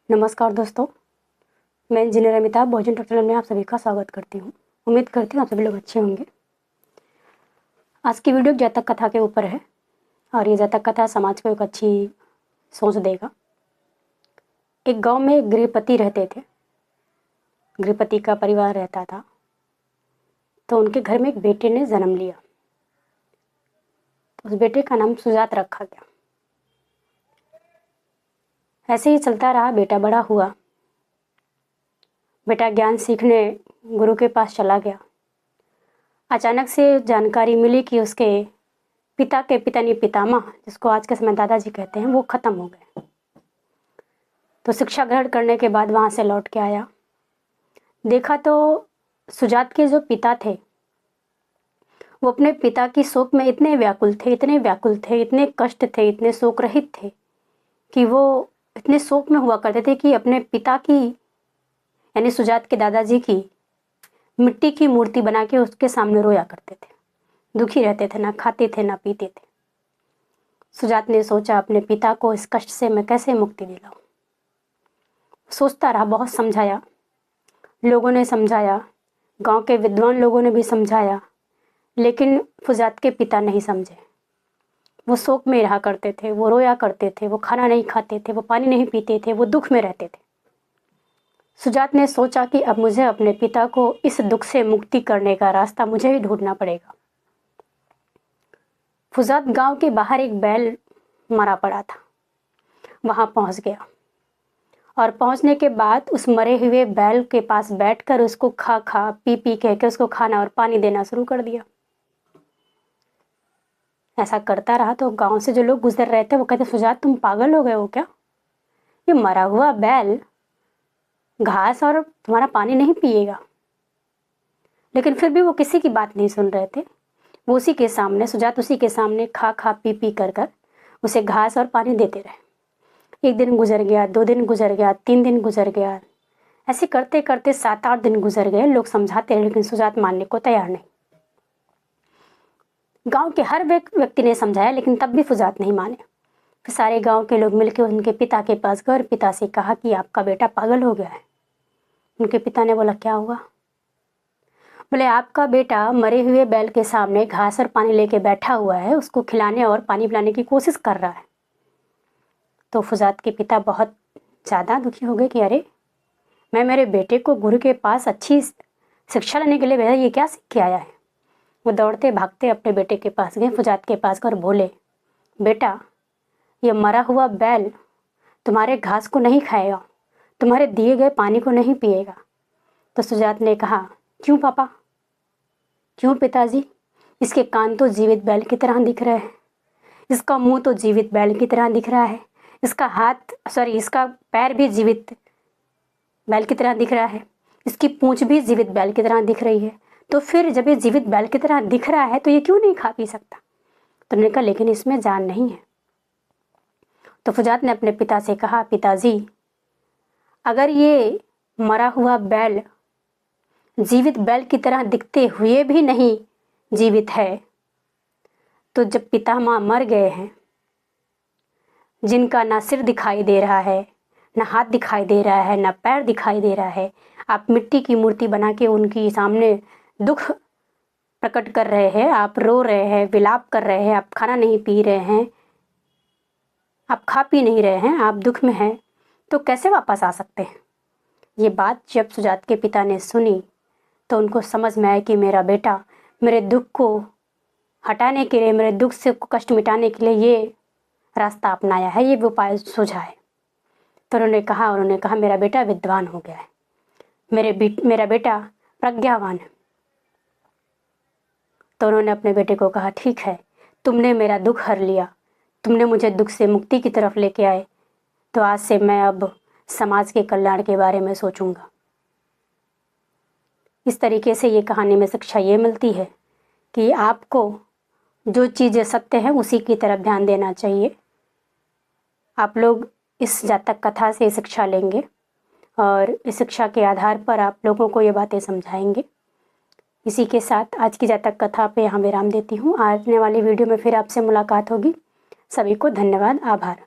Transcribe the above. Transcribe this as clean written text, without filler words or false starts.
नमस्कार दोस्तों, मैं इंजीनियर अमिताभ भोजन ट्यूटोरियल में आप सभी का स्वागत करती हूँ। उम्मीद करती हूँ आप सभी लोग अच्छे होंगे। आज की वीडियो जातक कथा के ऊपर है और ये जातक कथा समाज को एक अच्छी सोच देगा। एक गांव में एक गृहपति रहते थे। गृहपति का परिवार रहता था, तो उनके घर में एक बेटे ने जन्म लिया। उस बेटे का नाम सुजात रखा गया। ऐसे ही चलता रहा, बेटा बड़ा हुआ। बेटा ज्ञान सीखने गुरु के पास चला गया। अचानक से जानकारी मिली कि उसके पिता के पिता यानी पितामह, जिसको आज के समय दादाजी कहते हैं, वो खत्म हो गए। तो शिक्षा ग्रहण करने के बाद वहाँ से लौट के आया। देखा तो सुजात के जो पिता थे वो अपने पिता की शोक में इतने व्याकुल थे, इतने कष्ट थे, इतने शोक रहित थे कि वो इतने शोक में हुआ करते थे कि अपने पिता की यानी सुजात के दादाजी की मिट्टी की मूर्ति बना के उसके सामने रोया करते थे। दुखी रहते थे, ना खाते थे ना पीते थे। सुजात ने सोचा अपने पिता को इस कष्ट से मैं कैसे मुक्ति दिलाऊं। सोचता रहा, बहुत समझाया, लोगों ने समझाया, गांव के विद्वान लोगों ने भी समझाया, लेकिन सुजात के पिता नहीं समझे। वो शोक में रहा करते थे, वो रोया करते थे, वो खाना नहीं खाते थे, वो पानी नहीं पीते थे, वो दुख में रहते थे। सुजात ने सोचा कि अब मुझे अपने पिता को इस दुख से मुक्ति करने का रास्ता मुझे ही ढूंढना पड़ेगा। सुजात गांव के बाहर एक बैल मरा पड़ा था, वहां पहुंच गया और पहुंचने के बाद उस मरे हुए बैल के पास बैठकर उसको खा खा पी पी कह के उसको खाना और पानी देना शुरू कर दिया। ऐसा करता रहा तो गांव से जो लोग गुजर रहे थे वो कहते, सुजात तुम पागल हो गए हो क्या? ये मरा हुआ बैल घास और तुम्हारा पानी नहीं पिएगा। लेकिन फिर भी वो किसी की बात नहीं सुन रहे थे। वो उसी के सामने, सुजात उसी के सामने खा खा पी पी कर उसे घास और पानी देते रहे। 1 दिन गुजर गया, 2 दिन गुजर गया, 3 दिन गुजर गया। ऐसे करते करते 7-8 दिन गुजर गए। लोग समझाते रहे लेकिन सुजात मानने को तैयार नहीं। गांव के हर व्यक्ति ने समझाया लेकिन तब भी सुजात नहीं माने। फिर सारे गांव के लोग मिलकर उनके पिता के पास गए और पिता से कहा कि आपका बेटा पागल हो गया है। उनके पिता ने बोला, क्या हुआ? बोले, आपका बेटा मरे हुए बैल के सामने घास और पानी लेके बैठा हुआ है, उसको खिलाने और पानी पिलाने की कोशिश कर रहा है। तो सुजात के पिता बहुत ज़्यादा दुखी हो गए कि अरे, मैं मेरे बेटे को गुरु के पास अच्छी शिक्षा लेने के लिए भेजा, ये क्या सीख के आया है? वो दौड़ते भागते अपने बेटे के पास गए, सुजात के पास गए और बोले, बेटा ये मरा हुआ बैल तुम्हारे घास को नहीं खाएगा, तुम्हारे दिए गए पानी को नहीं पिएगा। तो सुजात ने कहा, क्यों पापा, क्यों पिताजी? इसके कान तो जीवित बैल की तरह दिख रहे हैं, इसका मुंह तो जीवित बैल की तरह दिख रहा है, इसका पैर भी जीवित बैल की तरह दिख रहा है, इसकी पूंछ भी जीवित बैल की तरह दिख रही है। तो फिर जब ये जीवित बैल की तरह दिख रहा है तो ये क्यों नहीं खा पी सकता? तो उन्होंने कहा, लेकिन इसमें जान नहीं है। तो सुजात ने अपने पिता से कहा, पिताजी अगर ये मरा हुआ बैल जीवित बैल की तरह दिखते हुए भी नहीं जीवित है, तो जब पितामह मर गए हैं, जिनका ना सिर दिखाई दे रहा है, ना हाथ दिखाई दे रहा है, ना पैर दिखाई दे रहा है, आप मिट्टी की मूर्ति बना के उनकी सामने दुख प्रकट कर रहे हैं, आप रो रहे हैं, विलाप कर रहे हैं, आप खाना नहीं पी रहे हैं, आप खा पी नहीं रहे हैं, आप दुख में हैं, तो कैसे वापस आ सकते हैं? ये बात जब सुजात के पिता ने सुनी तो उनको समझ में आया कि मेरा बेटा मेरे दुख को हटाने के लिए, मेरे दुख से कष्ट मिटाने के लिए ये रास्ता अपनाया है, ये उपाय सूझा है। तो उन्होंने कहा मेरा बेटा विद्वान हो गया है, मेरा बेटा प्रज्ञावान है। तो उन्होंने अपने बेटे को कहा, ठीक है, तुमने मेरा दुख हर लिया, तुमने मुझे दुख से मुक्ति की तरफ लेके आए, तो आज से मैं अब समाज के कल्याण के बारे में सोचूंगा। इस तरीके से ये कहानी में शिक्षा ये मिलती है कि आपको जो चीज़ें सत्य है उसी की तरफ ध्यान देना चाहिए। आप लोग इस जातक कथा से शिक्षा लेंगे और इस शिक्षा के आधार पर आप लोगों को ये बातें समझाएंगे। इसी के साथ आज की जातक कथा पे यहाँ विराम देती हूँ। आने वाली वीडियो में फिर आपसे मुलाकात होगी। सभी को धन्यवाद, आभार।